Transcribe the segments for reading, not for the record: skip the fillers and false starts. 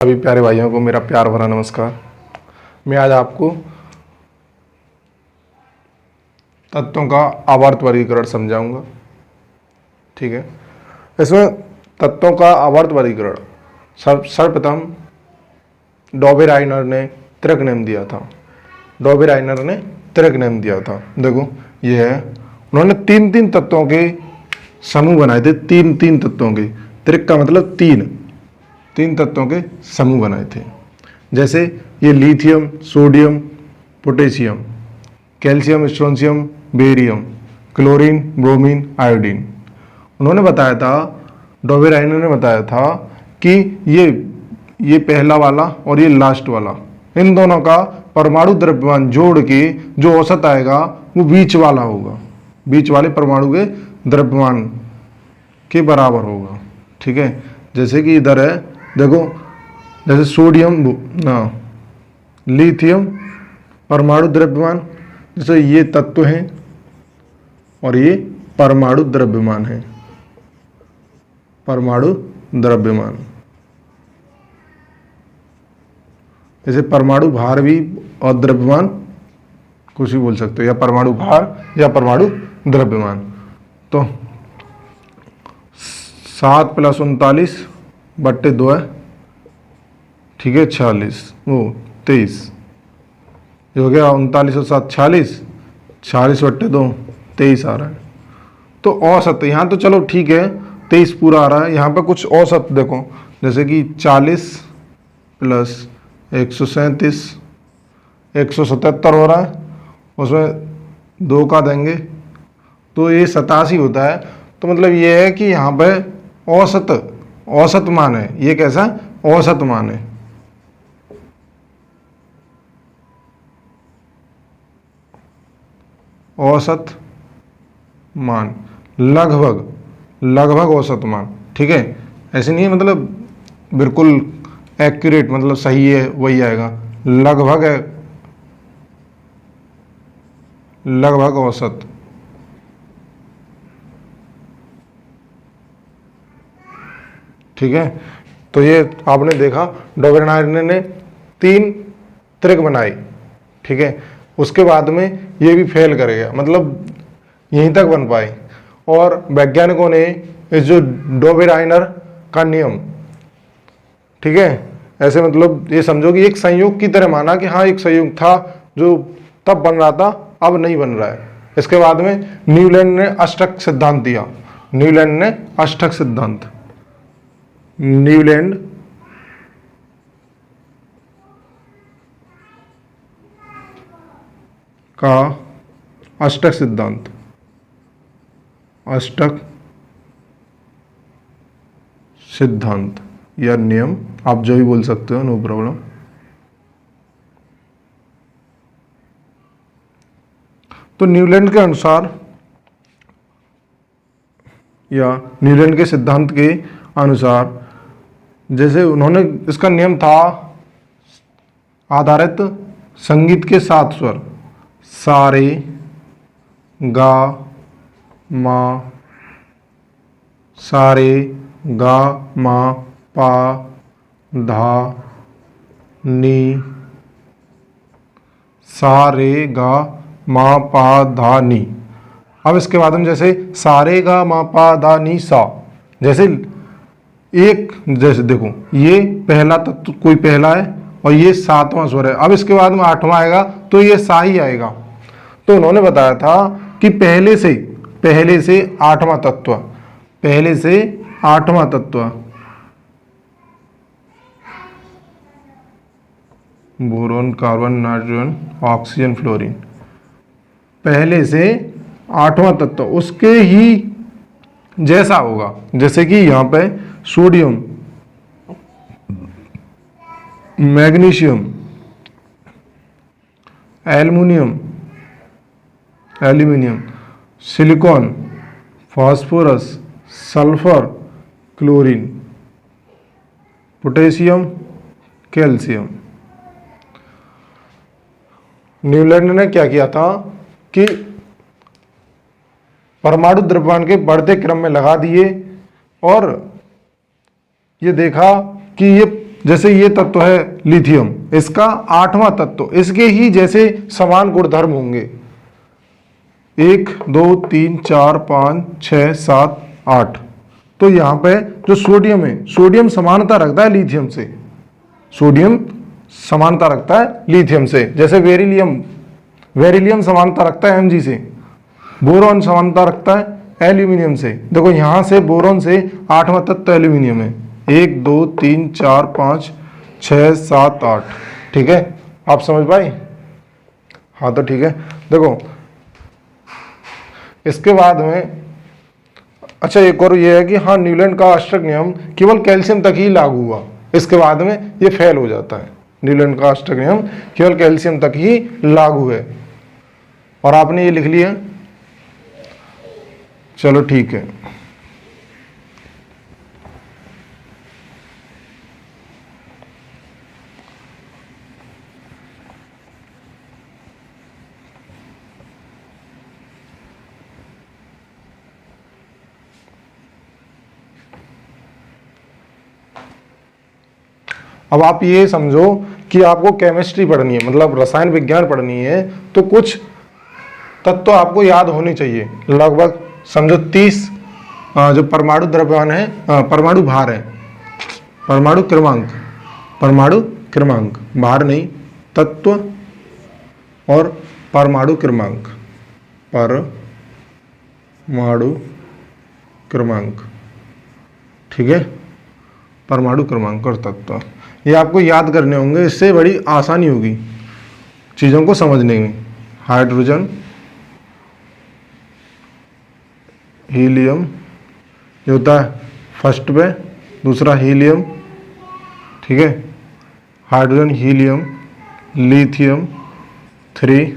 सभी प्यारे भाइयों को मेरा प्यार भरा नमस्कार। मैं आज आपको तत्वों का आवर्त वर्गीकरण समझाऊंगा। ठीक है, इसमें तत्वों का आवर्त वर्गीकरण सर्वप्रथम डॉबेराइनर ने त्रिक नेम दिया था। डॉबेराइनर ने त्रिक नेम दिया था। देखो ये है, उन्होंने तीन तीन तत्वों के समूह बनाए थे। तीन तीन तत्वों के, त्रिक का मतलब तीन तत्वों के समूह बनाए थे। जैसे ये lithium, sodium, potassium, calcium, strontium, barium, chlorine, bromine, iodine. उन्होंने बताया था, डॉबेराइनर ने बताया था कि ये पहला वाला और ये लास्ट वाला, इन दोनों का परमाणु द्रव्यमान जोड़ के जो औसत आएगा वो बीच वाला होगा, बीच वाले परमाणु के द्रव्यमान के बराबर होगा। ठीक है, जैसे कि इधर है, देखो जैसे सोडियम लिथियम परमाणु द्रव्यमान, जैसे ये तत्व हैं और ये परमाणु द्रव्यमान है। परमाणु द्रव्यमान, जैसे परमाणु भार भी और द्रव्यमान कुछ भी बोल सकते हो, या परमाणु भार या परमाणु द्रव्यमान। तो 7 + 39/2 है। ठीक है, 46 वो 23, ये हो गया 39 और 7 46, 46/2 23 आ रहा है। तो औसत यहाँ तो चलो ठीक है 23 पूरा आ रहा है। यहाँ पे कुछ औसत देखो, जैसे कि 40 + 137 177 हो रहा है, उसमें 2 का देंगे तो ये 87 होता है। तो मतलब ये है कि यहाँ पे औसत मान है। ये कैसा औसत मान है। औसत मान, लगभग औसत मान। ठीक है, ऐसे नहीं है मतलब बिल्कुल एक्यूरेट, मतलब सही है वही आएगा, लगभग है, लगभग औसत। ठीक है, तो ये आपने देखा डॉबेराइनर ने 3 त्रिक बनाई। ठीक है, उसके बाद में ये भी फेल कर गया, मतलब यहीं तक बन पाए। और वैज्ञानिकों ने इस जो डॉबेराइनर का नियम, ठीक है, ऐसे मतलब ये समझो कि एक संयोग की तरह माना कि हाँ एक संयोग था जो तब बन रहा था, अब नहीं बन रहा है। इसके बाद में न्यूलैंड ने अष्टक सिद्धांत दिया। न्यूलैंड ने अष्टक सिद्धांत, न्यूलैंड का अष्टक सिद्धांत, अष्टक सिद्धांत या नियम, आप जो भी बोल सकते हो, नो प्रॉब्लम। तो न्यूलैंड के अनुसार या न्यूलैंड के सिद्धांत के अनुसार, जैसे उन्होंने इसका नियम था आधारित संगीत के 7 स्वर, सा रे गा मा, सा रे गा मा पा धा नी, सा रे गा मा पा धा नी। अब इसके बाद में जैसे सा रे गा मा पा धा नी सा, जैसे देखो ये पहला तत्व कोई पहला है और ये 7वां स्वर है। अब इसके बाद में 8वां आएगा तो ये सा ही आएगा। तो उन्होंने बताया था कि पहले से 8वां तत्व, पहले से 8वां तत्व, boron, carbon, nitrogen, oxygen, fluorine, पहले से 8वां तत्व उसके ही जैसा होगा। जैसे कि यहाँ पे sodium, magnesium, aluminium, silicon, phosphorus, sulphur, chlorine, potassium, calcium. Newland ने क्या किया था कि परमाणु द्रव्यमान के बढ़ते क्रम में लगा दिए और ये देखा कि ये जैसे ये तत्व है लिथियम, इसका 8वां तत्व, इसके ही जैसे समान गुणधर्म होंगे, 1 2 3 4 5 6 7 8। तो यहाँ पे जो सोडियम है, सोडियम समानता रखता है लिथियम से, सोडियम समानता रखता है लिथियम से। जैसे बेरिलियम, बेरिलियम समानता रखता है Mg से, बोरॉन समानता रखता है एल्यूमिनियम से। देखो यहाँ से बोरॉन से 8वां तत्व एल्यूमिनियम है, 1 2 3 4 5 6 7 8। ठीक है, आप समझ पाए? हाँ तो ठीक है। देखो इसके बाद में अच्छा एक और ये है कि हाँ, न्यूलैंड का अष्टक नियम केवल कैल्शियम तक ही लागू हुआ, इसके बाद में ये फेल हो जाता है। न्यूलैंड का अष्टक नियम केवल कैल्शियम तक ही लागू है, और आपने ये लिख लिया। चलो ठीक है। अब आप ये समझो कि आपको केमिस्ट्री पढ़नी है, मतलब रसायन विज्ञान पढ़नी है, तो कुछ तत्व आपको याद होने चाहिए। लगभग समझो 30 जो परमाणु द्रव्यमान है, परमाणु भार है, परमाणु क्रमांक, परमाणु क्रमांक, भार नहीं, तत्व और परमाणु क्रमांक, परमाणु क्रमांक। ठीक है, परमाणु क्रमांक और तत्व ये आपको याद करने होंगे, इससे बड़ी आसानी होगी चीज़ों को समझने में। हाइड्रोजन, हीलियम, ये होता है फर्स्ट पे, दूसरा हीलियम, ठीक है, hydrogen, helium, lithium, 3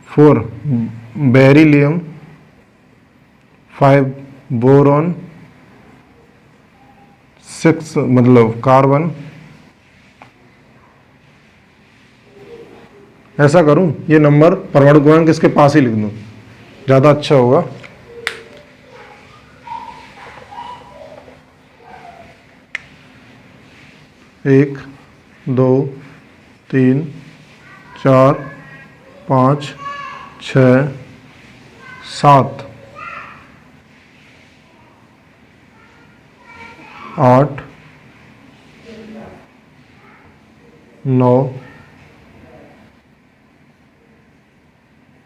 4 beryllium, 5 boron, 6 मतलब कार्बन। ऐसा करूं, ये नंबर परमाणु क्रमांक इसके पास ही लिख दूं, ज़्यादा अच्छा होगा। एक 2 3 4 5 6 7 8 9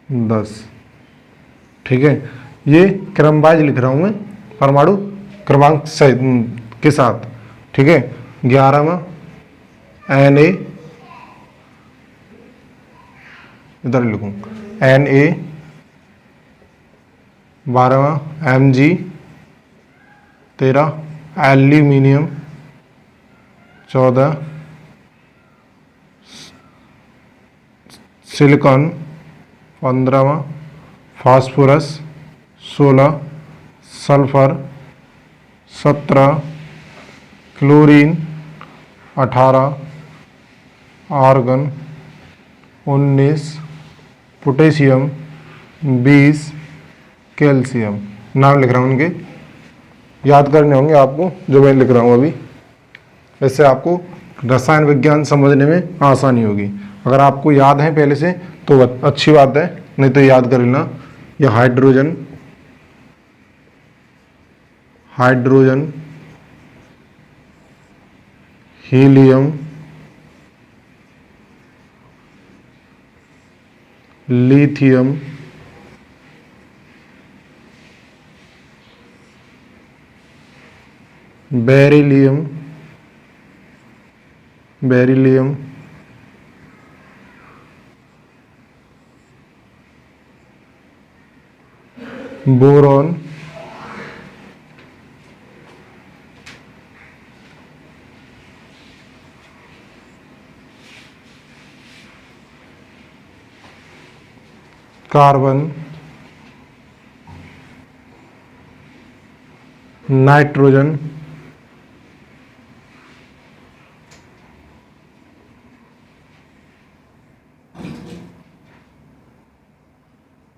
10। ठीक है, ये क्रम वाइज लिख रहा हूं मैं परमाणु क्रमांक के साथ। ठीक है, 11वां Na, इधर लिखूं Na, 12वां Mg, 13 एल्यूमिनियम, 14 सिलिकॉन, 15वां phosphorus, 16 sulphur, 17 chlorine, 18 argon, 19 potassium, 20 calcium. नाम लिख रहा हूँ उनके, याद करने होंगे आपको जो मैं लिख रहा हूँ अभी, इससे आपको रसायन विज्ञान समझने में आसानी होगी। अगर आपको याद है पहले से तो अच्छी बात है, नहीं तो याद कर लेना। यह hydrogen, hydrogen, helium, lithium, beryllium, beryllium, boron, carbon, nitrogen,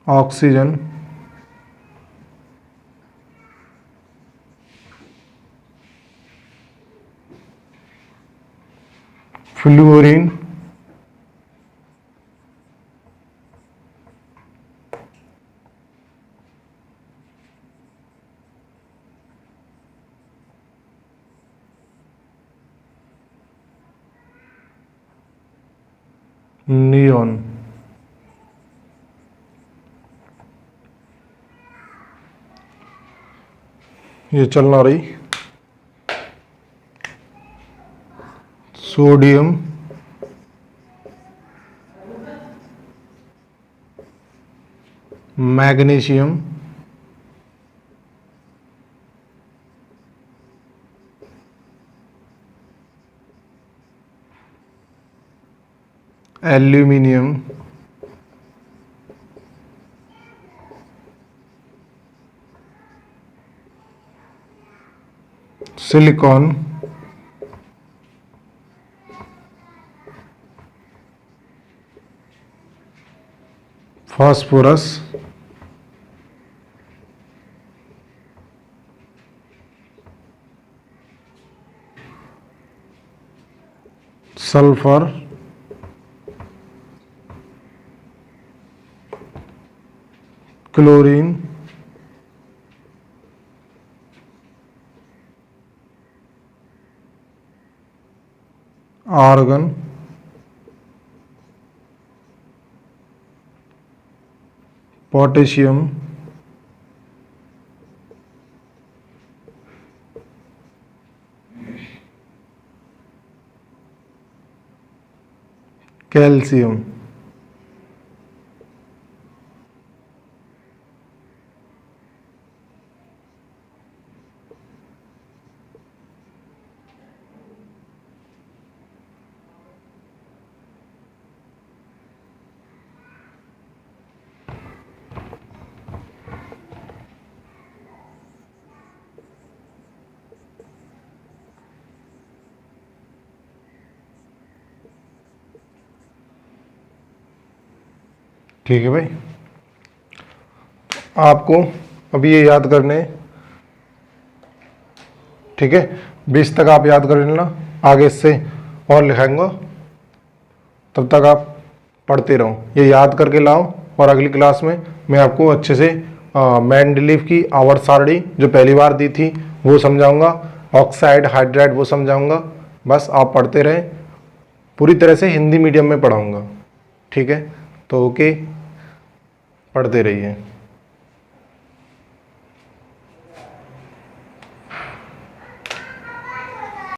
oxygen, fluorine, neon, ये चलना रही। Sodium, magnesium, aluminium, silicon, phosphorus, sulphur, chlorine, argon, potassium, calcium. ठीक है भाई, आपको अभी ये याद करने, ठीक है, 20 तक आप याद कर लेना, आगे इससे और लिखाऊंगा, तब तक आप पढ़ते रहो, ये याद करके लाओ। और अगली क्लास में मैं आपको अच्छे से मेंडलीव की आवर्त सारणी जो पहली बार दी थी वो समझाऊंगा, ऑक्साइड हाइड्राइड वो समझाऊंगा। बस आप पढ़ते रहें, पूरी तरह से हिंदी मीडियम में पढ़ाऊंगा, ठीक है। तो ओके, पढ़ते रहिए।